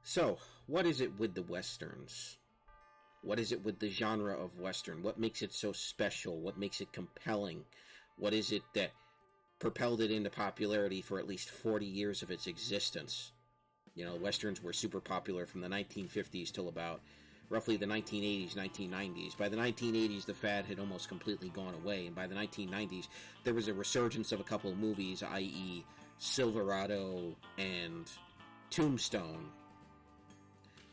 So, what is it with the Westerns? What is it with the genre of Western? What makes it so special? What makes it compelling? What is it that propelled it into popularity for at least 40 years of its existence? You know, Westerns were super popular from the 1950s till about roughly the 1980s, 1990s. By the 1980s, the fad had almost completely gone away, and by the 1990s, there was a resurgence of a couple of movies, i.e. Silverado and Tombstone.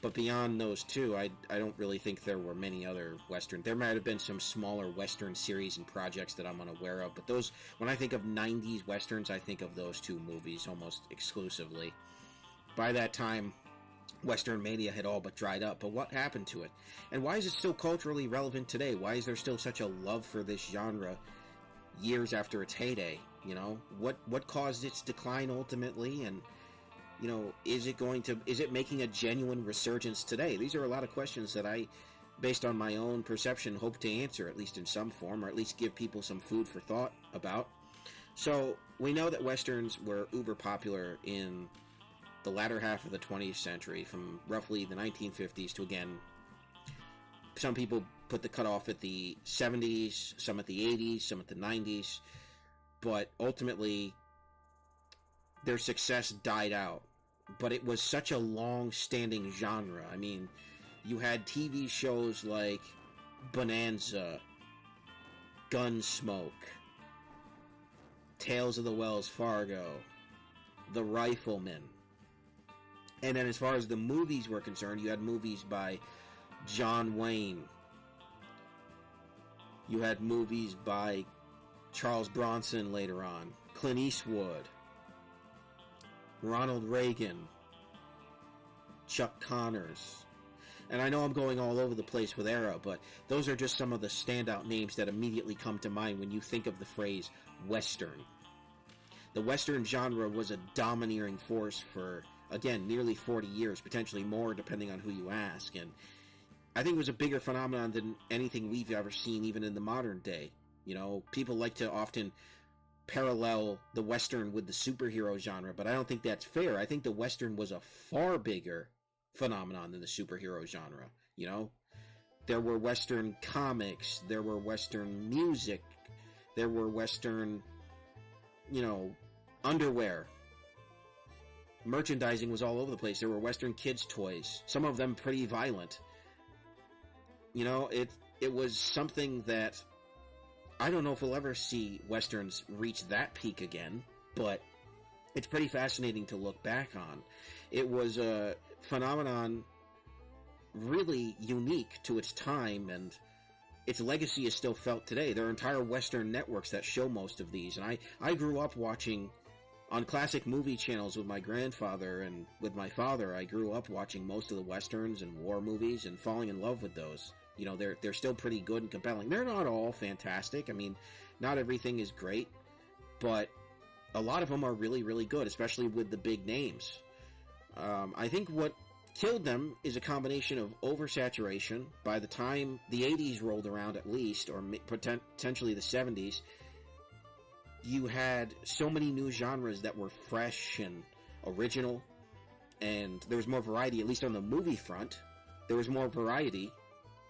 But beyond those two, I don't really think there were many other Western. There might have been some smaller Western series and projects that I'm unaware of, but those, when I think of 90s Westerns, I think of those two movies almost exclusively. By that time, Western mania had all but dried up, but what happened to it? And why is it still culturally relevant today? Why is there still such a love for this genre years after its heyday? You know, what caused its decline ultimately, and you know, is it making a genuine resurgence today? These are a lot of questions that I, based on my own perception, hope to answer, at least in some form, or at least give people some food for thought about. So, we know that Westerns were uber popular in the latter half of the 20th century, from roughly the 1950s to, again, some people put the cutoff at the 70s, some at the 80s, some at the 90s, but ultimately their success died out. But it was such a long-standing genre. I mean, you had TV shows like Bonanza, Gunsmoke, Tales of the Wells Fargo, The Rifleman. And then as far as the movies were concerned, you had movies by John Wayne. You had movies by Charles Bronson later on, Clint Eastwood, Ronald Reagan, Chuck Connors. And I know I'm going all over the place with era, but those are just some of the standout names that immediately come to mind when you think of the phrase Western. The Western genre was a domineering force for, again, nearly 40 years, potentially more depending on who you ask. And I think it was a bigger phenomenon than anything we've ever seen, even in the modern day. You know, people like to often parallel the Western with the superhero genre, but I don't think that's fair. I think the Western was a far bigger phenomenon than the superhero genre. You know, there were Western comics, there were Western music, there were Western, you know, underwear. Merchandising was all over the place. There were Western kids' toys, some of them pretty violent. You know, it was something that I don't know if we'll ever see Westerns reach that peak again, but it's pretty fascinating to look back on. It was a phenomenon really unique to its time, and its legacy is still felt today. There are entire Western networks that show most of these, and I grew up watching on classic movie channels with my grandfather and with my father. I grew up watching most of the Westerns and war movies and falling in love with those. You know, they're still pretty good and compelling. They're not all fantastic. I mean, not everything is great, but a lot of them are really, really good, especially with the big names. I think what killed them is a combination of oversaturation. By the time the 80s rolled around, at least, or potentially the 70s, you had so many new genres that were fresh and original, and there was more variety, at least on the movie front. There was more variety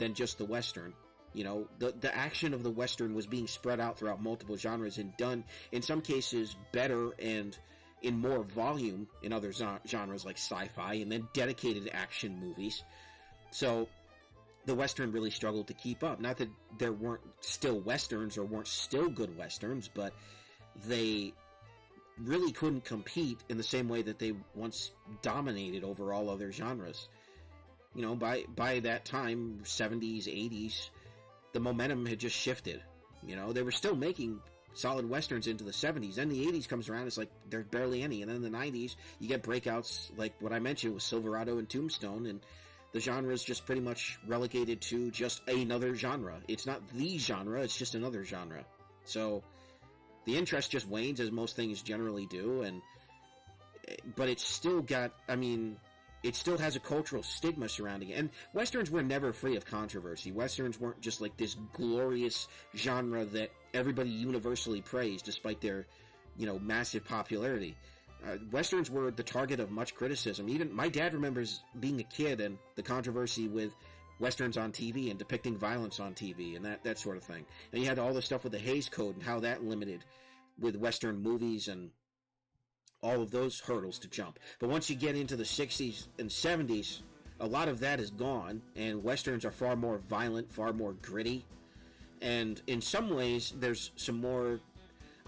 than just the Western. You know, the action of the Western was being spread out throughout multiple genres and done, in some cases, better and in more volume in other genres like sci-fi, and then dedicated action movies. So the Western really struggled to keep up. Not that there weren't still Westerns or weren't still good Westerns, but they really couldn't compete in the same way that they once dominated over all other genres. You know, by that time, 70s, 80s, the momentum had just shifted. You know, they were still making solid Westerns into the 70s. Then the 80s comes around, it's like there's barely any. And then in the 90s, you get breakouts like what I mentioned with Silverado and Tombstone, and the genre is just pretty much relegated to just another genre. It's not the genre, it's just another genre. So the interest just wanes, as most things generally do, but it's still got, I mean, it still has a cultural stigma surrounding it. And Westerns were never free of controversy. Westerns weren't just like this glorious genre that everybody universally praised despite their, you know, massive popularity. Westerns were the target of much criticism. Even my dad remembers being a kid and the controversy with Westerns on TV and depicting violence on TV and that sort of thing. And you had all the stuff with the Hays Code and how that limited with Western movies and all of those hurdles to jump. But once you get into the 60s and 70s, a lot of that is gone, and Westerns are far more violent, far more gritty. And in some ways, there's some more,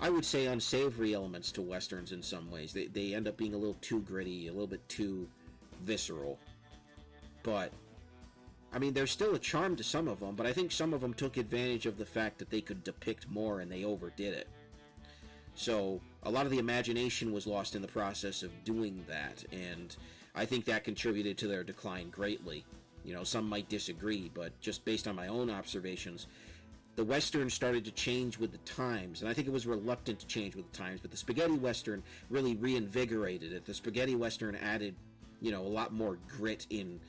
I would say, unsavory elements to Westerns in some ways. They end up being a little too gritty, a little bit too visceral. But, I mean, there's still a charm to some of them, but I think some of them took advantage of the fact that they could depict more and they overdid it. So, a lot of the imagination was lost in the process of doing that, and I think that contributed to their decline greatly. You know, some might disagree, but just based on my own observations, the Western started to change with the times, and I think it was reluctant to change with the times, but the spaghetti Western really reinvigorated it. The spaghetti Western added, you know, a lot more grit in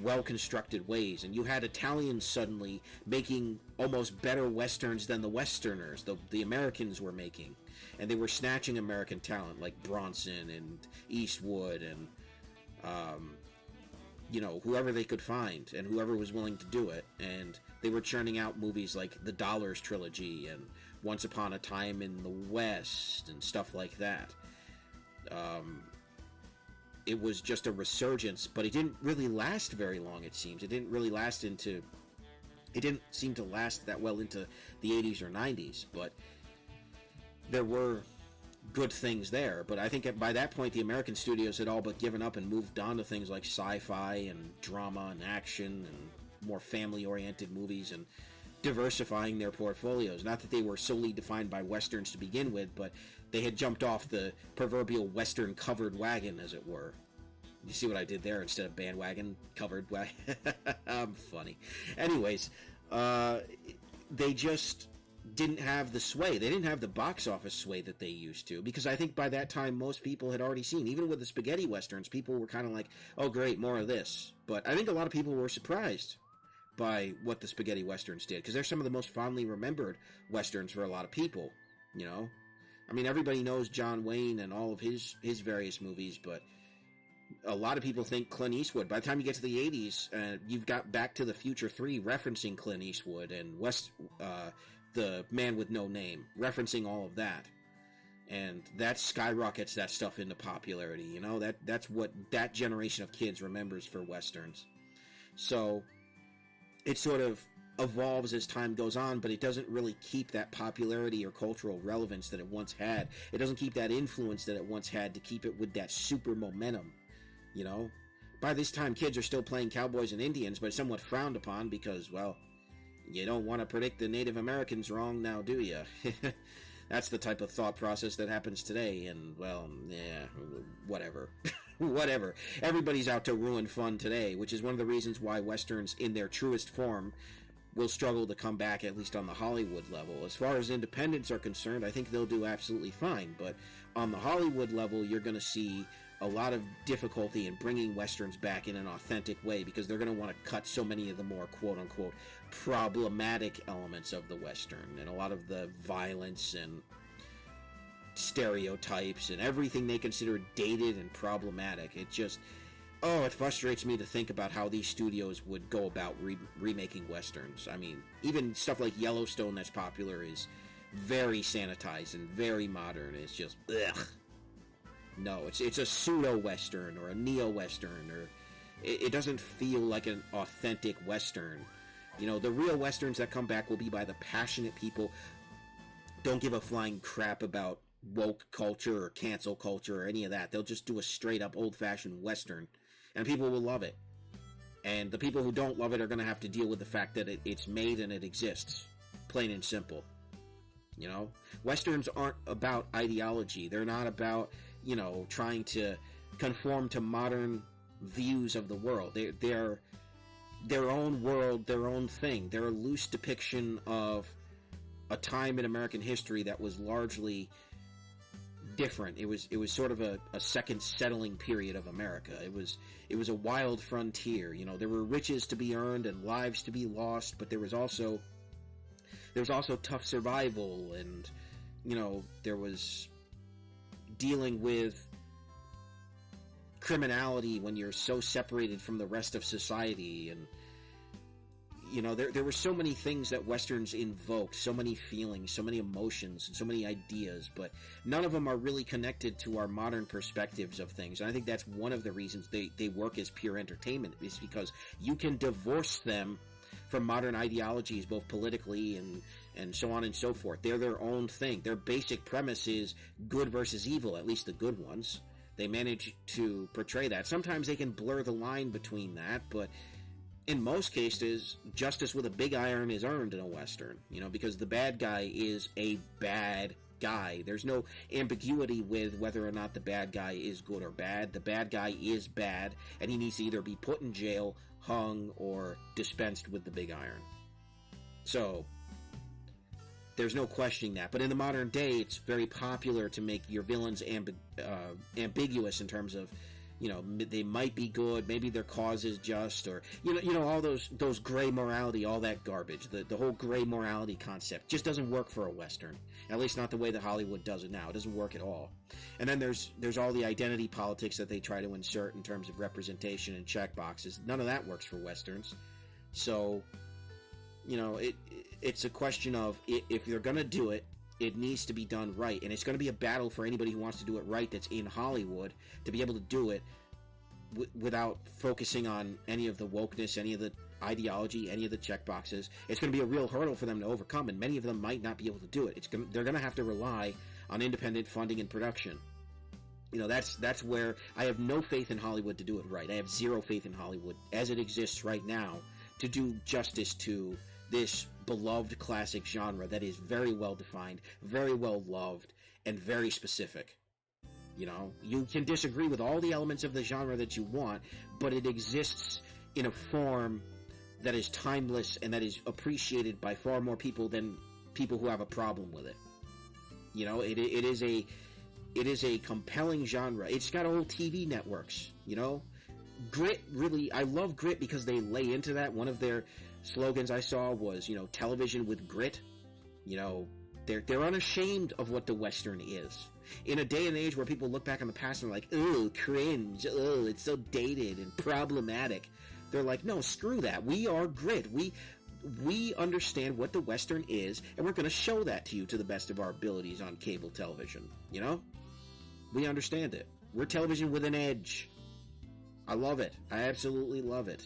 well-constructed ways, and you had Italians suddenly making almost better Westerns than the Westerners, the Americans were making, and they were snatching American talent like Bronson and Eastwood and you know, whoever they could find and whoever was willing to do it, and they were churning out movies like the Dollars trilogy and Once Upon a Time in the West and stuff like that. It was just a resurgence, but it didn't really last very long, it seems. It didn't seem to last that well into the 80s or 90s, but there were good things there. But I think by that point, the American studios had all but given up and moved on to things like sci-fi and drama and action and more family-oriented movies and diversifying their portfolios. Not that they were solely defined by Westerns to begin with, but they had jumped off the proverbial Western covered wagon, as it were. You see what I did there? Instead of bandwagon, covered wagon. I'm funny. Anyways, they just didn't have the sway. They didn't have the box office sway that they used to, because I think by that time most people had already seen, even with the spaghetti Westerns, people were kind of like, oh great, more of this. But I think a lot of people were surprised by what the spaghetti Westerns did, because they're some of the most fondly remembered Westerns for a lot of people, you know? I mean, everybody knows John Wayne and all of his various movies, but a lot of people think Clint Eastwood. By the time you get to the 80s, you've got Back to the Future 3 referencing Clint Eastwood, and The Man with No Name referencing all of that. And that skyrockets that stuff into popularity, you know? That's what that generation of kids remembers for Westerns. So it sort of evolves as time goes on, but it doesn't really keep that popularity or cultural relevance that it once had. It doesn't keep that influence that it once had to keep it with that super momentum, you know? By this time, kids are still playing cowboys and Indians, but it's somewhat frowned upon because, well, you don't want to predict the Native Americans wrong now, do you? That's the type of thought process that happens today, and, well, yeah, whatever. Whatever. Everybody's out to ruin fun today, which is one of the reasons why Westerns, in their truest form, will struggle to come back, at least on the Hollywood level. As far as independents are concerned, I think they'll do absolutely fine, but on the Hollywood level, you're going to see a lot of difficulty in bringing Westerns back in an authentic way, because they're going to want to cut so many of the more quote-unquote problematic elements of the Western, and a lot of the violence and stereotypes and everything they consider dated and problematic. It just, it frustrates me to think about how these studios would go about remaking Westerns. I mean, even stuff like Yellowstone that's popular is very sanitized and very modern. It's just, ugh. No, it's a pseudo-Western or a neo-Western, or it doesn't feel like an authentic Western. You know, the real Westerns that come back will be by the passionate people. Don't give a flying crap about woke culture or cancel culture or any of that. They'll just do a straight-up old-fashioned Western, and people will love it. And the people who don't love it are going to have to deal with the fact that it's made and it exists. Plain and simple. You know? Westerns aren't about ideology. They're not about, you know, trying to conform to modern views of the world. They're their own world, their own thing. They're a loose depiction of a time in American history that was largely different. It was sort of a second settling period of America. It was a wild frontier. You know, there were riches to be earned and lives to be lost, but there was also tough survival, and, you know, there was dealing with criminality when you're so separated from the rest of society. And there were so many things that westerns invoked, so many feelings, so many emotions, and so many ideas, but none of them are really connected to our modern perspectives of things. And I think that's one of the reasons they work as pure entertainment, is because you can divorce them from modern ideologies, both politically and so on and so forth. They're their own thing. Their basic premise is good versus evil, at least the good ones. They manage to portray that. Sometimes they can blur the line between that, but in most cases, justice with a big iron is earned in a Western, because the bad guy is a bad guy. There's no ambiguity with whether or not the bad guy is good or bad. The bad guy is bad, and he needs to either be put in jail, hung, or dispensed with the big iron. So, there's no questioning that. But in the modern day, it's very popular to make your villains ambiguous in terms of, they might be good, maybe their cause is just, or all those gray morality, all that garbage. The whole gray morality concept just doesn't work for a Western. At least not the way that Hollywood does it now. It doesn't work at all. And then there's all the identity politics that they try to insert in terms of representation and check boxes. None of that works for Westerns. So, it's a question of, if you're gonna do it, it needs to be done right, and it's going to be a battle for anybody who wants to do it right that's in Hollywood to be able to do it without focusing on any of the wokeness, any of the ideology, any of the checkboxes. It's going to be a real hurdle for them to overcome, and many of them might not be able to do it. They're going to have to rely on independent funding and production. That's where I have no faith in Hollywood to do it right. I have zero faith in Hollywood as it exists right now to do justice to this beloved classic genre that is very well defined, very well loved, and very specific. You can disagree with all the elements of the genre that you want, but it exists in a form that is timeless and that is appreciated by far more people than people who have a problem with it. It is a compelling genre. It's got old TV networks, Grit, really, I love Grit because they lay into that. One of their slogans I saw was, television with grit. They're unashamed of what the Western is. In a day and age where people look back on the past and are like, oh, cringe, oh, it's so dated and problematic. They're like, no, screw that. We are Grit. We understand what the Western is, and we're going to show that to you to the best of our abilities on cable television. We understand it. We're television with an edge. I love it. I absolutely love it.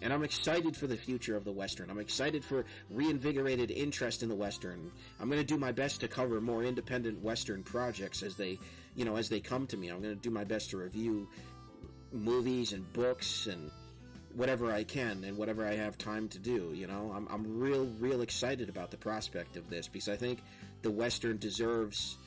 And I'm excited for the future of the Western. I'm excited for reinvigorated interest in the Western. I'm going to do my best to cover more independent Western projects as they come to me. I'm going to do my best to review movies and books and whatever I can and whatever I have time to do. I'm real excited about the prospect of this, because I think the Western deserves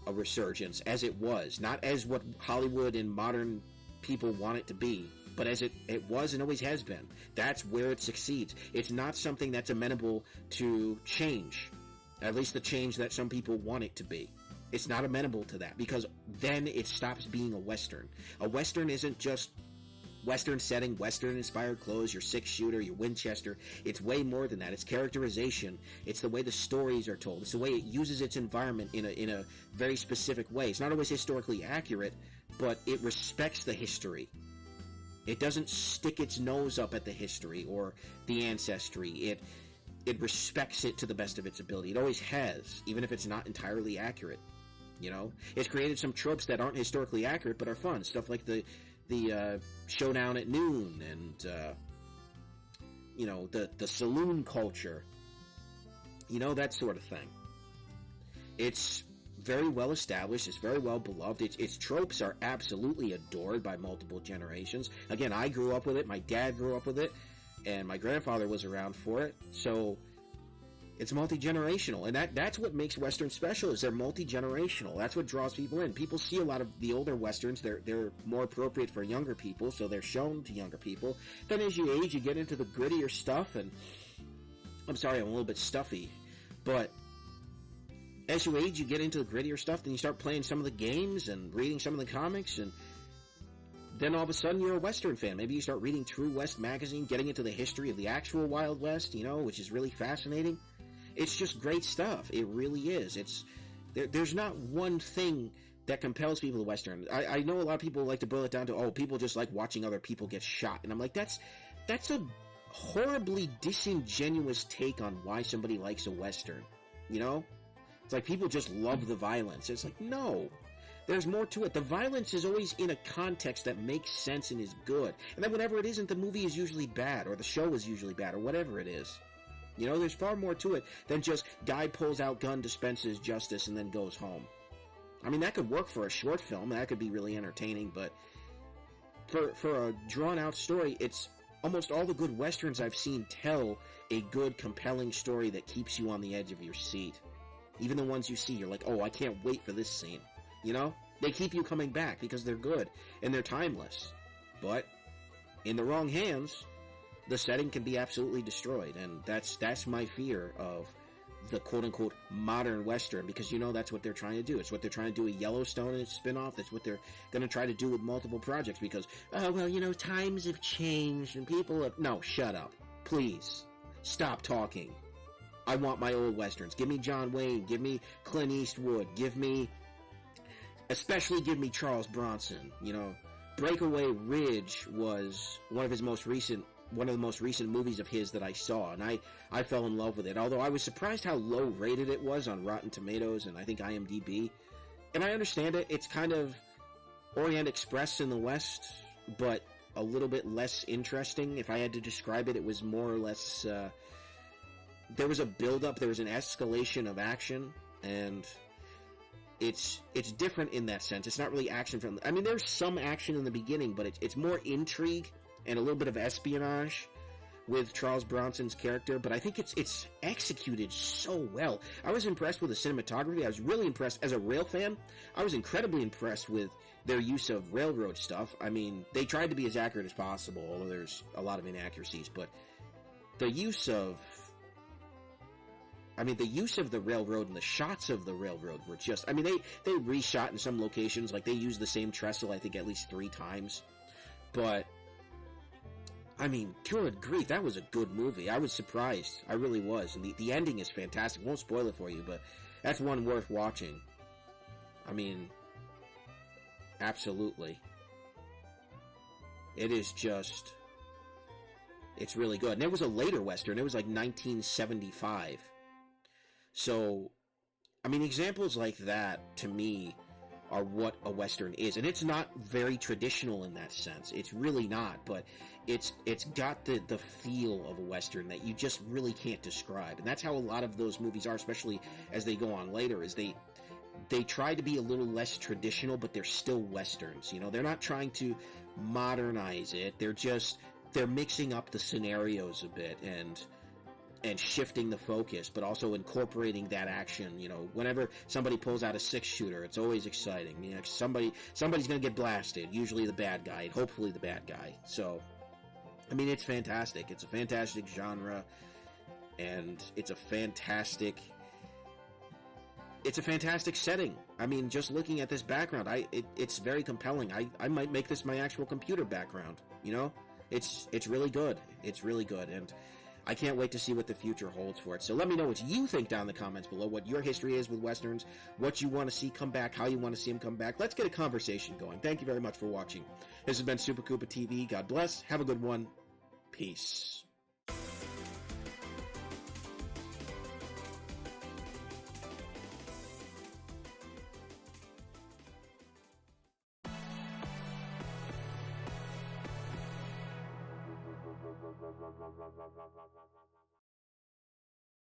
a resurgence as it was, not as what Hollywood and modern people want it to be, but as it was and always has been. That's where it succeeds. It's not something that's amenable to change, at least the change that some people want it to be. It's not amenable to that, because then it stops being a Western. A Western isn't just Western setting, Western-inspired clothes, your six-shooter, your Winchester. It's way more than that. It's characterization. It's the way the stories are told. It's the way it uses its environment in a very specific way. It's not always historically accurate, but it respects the history. It doesn't stick its nose up at the history or the ancestry. It respects it to the best of its ability. It always has, even if it's not entirely accurate. It's created some tropes that aren't historically accurate but are fun. Stuff like the showdown at noon and the saloon culture. That sort of thing. It's very well established. It's very well beloved. Its tropes are absolutely adored by multiple generations. Again, I grew up with it. My dad grew up with it, and my grandfather was around for it. So it's multi-generational, and that's what makes Western special, is they're multi-generational. That's what draws people in. People see a lot of the older Westerns. They're more appropriate for younger people, so they're shown to younger people. Then as you age, you get into the grittier stuff, and I'm sorry, I'm a little bit stuffy, but as you age, you get into the grittier stuff, then you start playing some of the games and reading some of the comics, and then all of a sudden you're a Western fan. Maybe you start reading True West magazine, getting into the history of the actual Wild West, which is really fascinating. It's just great stuff. It really is. There's not one thing that compels people to Western. I know a lot of people like to boil it down to, oh, people just like watching other people get shot. And I'm like, that's a horribly disingenuous take on why somebody likes a Western. You know? It's like people just love the violence. It's like, no. There's more to it. The violence is always in a context that makes sense and is good. And then whenever it isn't, the movie is usually bad, or the show is usually bad, or whatever it is. You know, there's far more to it than just guy pulls out gun, dispenses justice, and then goes home. I mean, that could work for a short film. That could be really entertaining, but for a drawn-out story, it's almost all the good Westerns I've seen tell a good, compelling story that keeps you on the edge of your seat. Even the ones you see, you're like, oh, I can't wait for this scene. You know? They keep you coming back because they're good and they're timeless. But in the wrong hands, the setting can be absolutely destroyed, and that's my fear of the quote-unquote modern Western, because you know that's what they're trying to do. It's what they're trying to do with Yellowstone and its spin-off. That's what they're going to try to do with multiple projects, because, oh, well, you know, times have changed and people have... No, shut up. Please. Stop talking. I want my old Westerns. Give me John Wayne. Give me Clint Eastwood. Especially give me Charles Bronson. You know, Breakaway Ridge was one of the most recent movies of his that I saw, and I fell in love with it. Although I was surprised how low rated it was on Rotten Tomatoes and I think IMDb. And I understand it. It's kind of Orient Express in the West, but a little bit less interesting. If I had to describe it, it was more or less... there was a build-up, there was an escalation of action, and it's different in that sense. It's not really action from... I mean, there's some action in the beginning, but it's more intrigue and a little bit of espionage with Charles Bronson's character, but I think it's executed so well. I was impressed with the cinematography. I was really impressed. As a rail fan, I was incredibly impressed with their use of railroad stuff. I mean, they tried to be as accurate as possible, although there's a lot of inaccuracies, but the use of the railroad and the shots of the railroad were just... I mean, they reshot in some locations, like they used the same trestle, I think, at least 3 times, but... I mean, good grief, that was a good movie. I was surprised. I really was. And the ending is fantastic. Won't spoil it for you, but that's one worth watching. I mean, absolutely. It is just... It's really good. And it was a later Western. It was like 1975. So, I mean, examples like that, to me, are what a Western is. And it's not very traditional in that sense. It's really not, but it's got the feel of a Western that you just really can't describe. And that's how a lot of those movies are, especially as they go on later, is they try to be a little less traditional, but they're still Westerns. You know, they're not trying to modernize it. They're mixing up the scenarios a bit and shifting the focus, but also incorporating that action. You know, whenever somebody pulls out a 6-shooter, it's always exciting. You know, somebody's going to get blasted, usually the bad guy, and hopefully the bad guy. So, I mean, it's fantastic. It's a fantastic genre, and it's a fantastic setting. I mean, just looking at this background, it's very compelling. I might make this my actual computer background, you know? It's really good. It's really good, and I can't wait to see what the future holds for it. So let me know what you think down in the comments below, what your history is with Westerns, what you want to see come back, how you want to see them come back. Let's get a conversation going. Thank you very much for watching. This has been Super Koopa TV. God bless. Have a good one. Peace.